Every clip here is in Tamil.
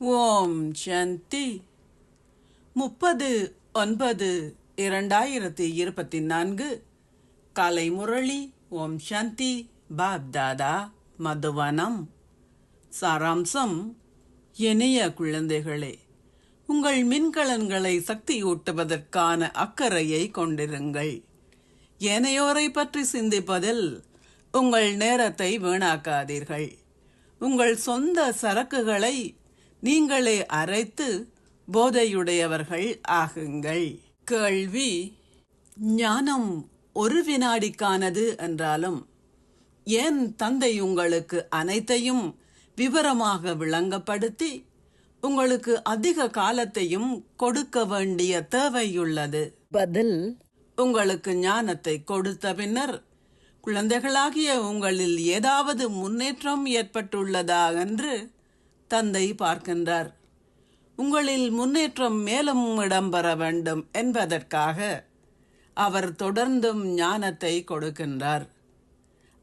ஓம் சாந்தி 30/9/2024 காலை முரளி. ஓம் சாந்தி. பாப் தாதா மதுவனம். சாராம்சம்: இனிய குழந்தைகளே, உங்கள் மின்கலன்களை சக்தியூட்டுவதற்கான அக்கறையை கொண்டிருங்கள். ஏனையோரை பற்றி சிந்திப்பதில் உங்கள் நேரத்தை வீணாக்காதீர்கள். உங்கள் சொந்த சரக்குகளை நீங்களே அரைத்து போதையுடையவர்கள் ஆகுங்கள். கேள்வி: ஞானம் ஒரு வினாடிக்கானது என்றாலும் ஏன் தந்தை உங்களுக்கு அனைத்தையும் விவரமாக விளங்கப்படுத்தி உங்களுக்கு அதிக காலத்தையும் கொடுக்க வேண்டிய தேவையுள்ளது? பதில்: உங்களுக்கு ஞானத்தை கொடுத்த பின்னர் குழந்தைகளாகிய உங்களில் ஏதாவது முன்னேற்றம் ஏற்பட்டுள்ளதா என்று தந்தை பார்க்கின்றார். உங்களில் முன்னேற்றம் மேலும் இடம்பெற வேண்டும் என்பதற்காக அவர் தொடர்ந்தும் ஞானத்தை கொடுக்கின்றார்.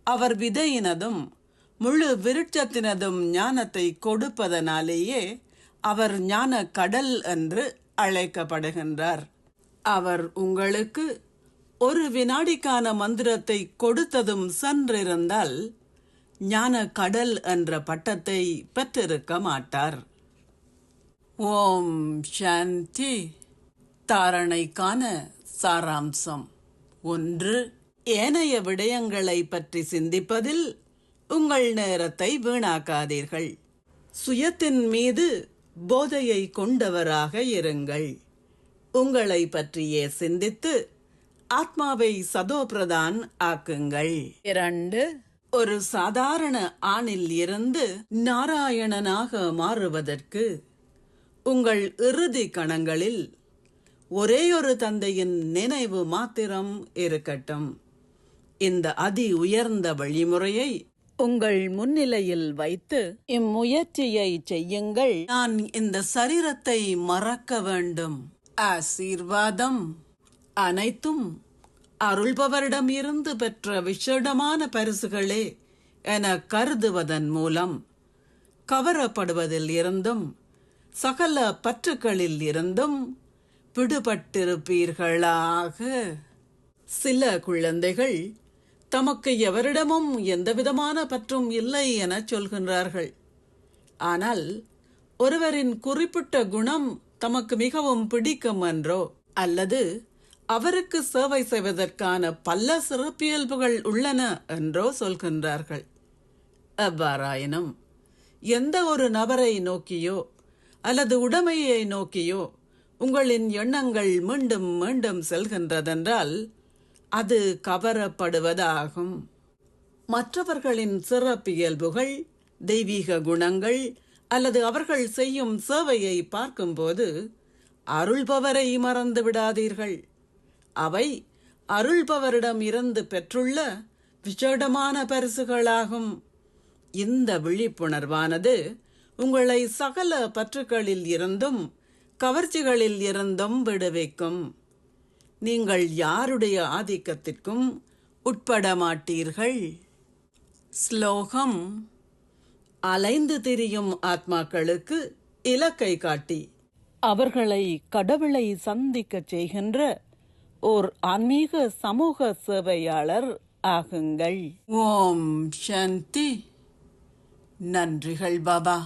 அவர் விதையினதும் முழு விருட்சத்தினதும் ஞானத்தை கொடுப்பதனாலேயே அவர் ஞான கடல் என்று அழைக்கப்படுகின்றார். அவர் உங்களுக்கு ஒரு வினாடிக்கான மந்திரத்தை கொடுத்ததும் சென்றிருந்தால் ஞான கடல் என்ற பட்டத்தை பெற்றிருக்க மாட்டார். ஓம் சாந்தி. தாரணைக்கான சாராம்சம்: 1. ஏனைய விடயங்களை பற்றி சிந்திப்பதில் உங்கள் நேரத்தை வீணாக்காதீர்கள். சுயத்தின் மீது போதையை கொண்டவராக இருங்கள். உங்களை பற்றியே சிந்தித்து ஆத்மாவை சதோபிரதான் ஆக்குங்கள். 2. ஒரு சாதாரண ஆணில் இருந்து நாராயணனாக மாறுவதற்கு உங்கள் இறுதி கணங்களில் ஒரேயொரு தந்தையின் நினைவு மாத்திரம் இருக்கட்டும். இந்த அதி உயர்ந்த வழிமுறையை உங்கள் முன்னிலையில் வைத்து இம்முயற்சியை செய்யுங்கள். நான் இந்த சரீரத்தை மறக்க வேண்டும். ஆசீர்வாதம் அனைத்தும் அருள்பவரிடம் இருந்து பெற்ற விசேடமான பரிசுகளே என கருதுவதன் மூலம் கவரப்படுவதில் இருந்தும் சகல பற்றுக்களில் இருந்தும் விடுபட்டிருப்பீர்களாக. சில குழந்தைகள் தமக்கு எவரிடமும் எந்தவிதமான பற்றும் இல்லை என சொல்கின்றார்கள். ஆனால் ஒருவரின் குறிப்பிட்ட குணம் தமக்கு மிகவும் பிடிக்கும் என்றோ அல்லது அவருக்கு சேவை செய்வதற்கான பல சிறப்பியல்புகள் உள்ளன என்றோ சொல்கின்றார்கள். எவ்வாறாயினும் எந்த ஒரு நபரை நோக்கியோ அல்லது உடைமையை நோக்கியோ உங்களின் எண்ணங்கள் மீண்டும் மீண்டும் செல்கின்றதென்றால் அது கவரப்படுவதாகும். மற்றவர்களின் சிறப்பியல்புகள், தெய்வீக குணங்கள் அல்லது அவர்கள் செய்யும் சேவையை பார்க்கும்போது அருள்பவரை மறந்து விடாதீர்கள். அவை அருள்பவரிடம் இருந்து பெற்றுள்ள விசேடமான பரிசுகளாகும். இந்த விழிப்புணர்வானது உங்களை சகல பற்றுக்களில் இருந்தும் கவர்ச்சிகளில் இருந்தும் விடுவிக்கும். நீங்கள் யாருடைய ஆதிக்கத்திற்கும் உட்பட மாட்டீர்கள். ஸ்லோகம்: அலைந்து திரியும் ஆத்மாக்களுக்கு இலக்கை காட்டி அவர்களை கடவுளை சந்திக்க செய்கின்ற ஓர் ஆன்மீக சமூக சேவையாளர் ஆகுங்கள். ஓம் சாந்தி. நன்றிகள் பாபா.